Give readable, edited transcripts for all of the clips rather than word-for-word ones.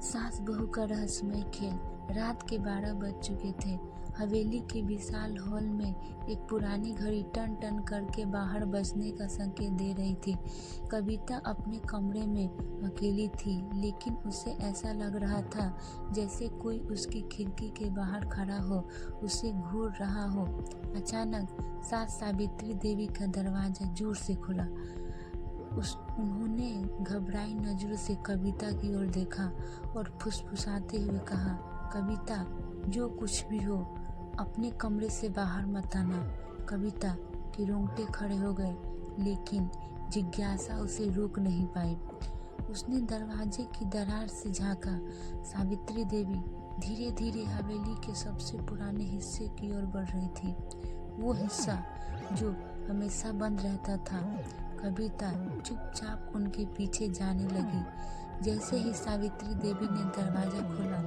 सास बहू का रहस्यमय खेल। रात के 12 बज चुके थे। हवेली के विशाल हॉल में एक पुरानी घड़ी टन टन करके बाहर बजने का संकेत दे रही थी। कविता अपने कमरे में अकेली थी, लेकिन उसे ऐसा लग रहा था जैसे कोई उसकी खिड़की के बाहर खड़ा हो, उसे घूर रहा हो। अचानक सास सावित्री देवी का दरवाजा जोर से खुला। उन्होंने घबराई नजरों से कविता की ओर देखा और फुसफुसाते हुए कहा, कविता, जो कुछ भी हो अपने कमरे से बाहर मत आना। कविता के रोंगटे खड़े हो गए, लेकिन जिज्ञासा उसे रोक नहीं पाई। उसने दरवाजे की दरार से झांका। सावित्री देवी धीरे धीरे हवेली के सबसे पुराने हिस्से की ओर बढ़ रही थी, वो हिस्सा जो हमेशा बंद रहता था। कविता चुपचाप उनके पीछे जाने लगी। जैसे ही सावित्री देवी ने दरवाजा खोला,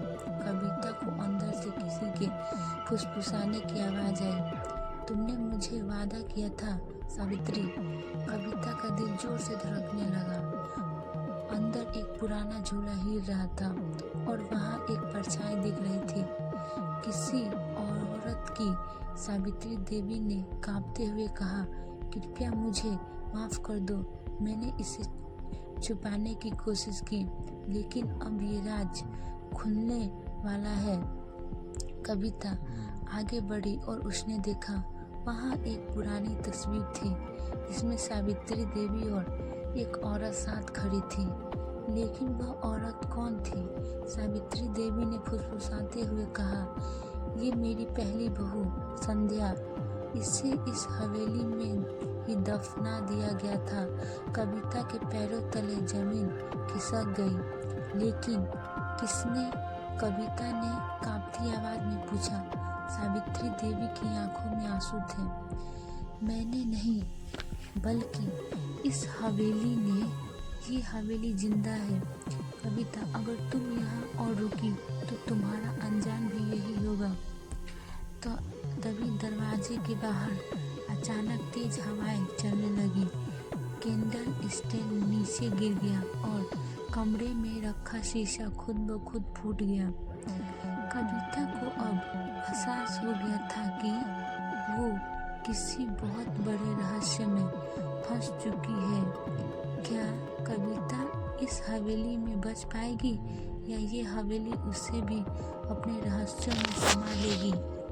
कविता को अंदर से किसी के फुसफुसाने की आवाज आई। तुमने मुझे वादा किया था सावित्री। कविता का दिल जोर से धड़कने लगा। अंदर एक पुराना झूला हिल रहा था और वहाँ एक परछाई दिख रही थी, किसी औरत की। सावित्री देवी ने कांपते हुए कहा, कृपया मुझे माफ कर दो। मैंने इसे छुपाने की कोशिश की, लेकिन अब ये राज खुलने वाला है। कविता आगे बढ़ी और उसने देखा, वहाँ एक पुरानी तस्वीर थी जिसमें सावित्री देवी और एक औरत साथ खड़ी थी। लेकिन वह औरत कौन थी? सावित्री देवी ने फुसफुसाते हुए कहा, ये मेरी पहली बहू संध्या। इसे इस हवेली में ही दफना दिया गया था। कविता के पैरों तले जमीन खिसक गई। लेकिन किसने? कविता ने कांपती आवाज में पूछा। सावित्री देवी की आंखों में आंसू थे। मैंने नहीं, बल्कि इस हवेली ने। ये हवेली जिंदा है। कविता, अगर तुम यहाँ और रुकी तो तुम्हारा अंजाम भी यही होगा। तो तभी दरवाजे के बाहर अचानक तेज हवाएं चलने लगी। कैंडल स्टैंड नीचे गिर गया और कमरे में रखा शीशा खुद ब खुद फूट गया। कविता को अब एहसास हो गया था कि वो किसी बहुत बड़े रहस्य में फंस चुकी है। क्या कविता इस हवेली में बच पाएगी, या ये हवेली उसे भी अपने रहस्यों में समा लेगी?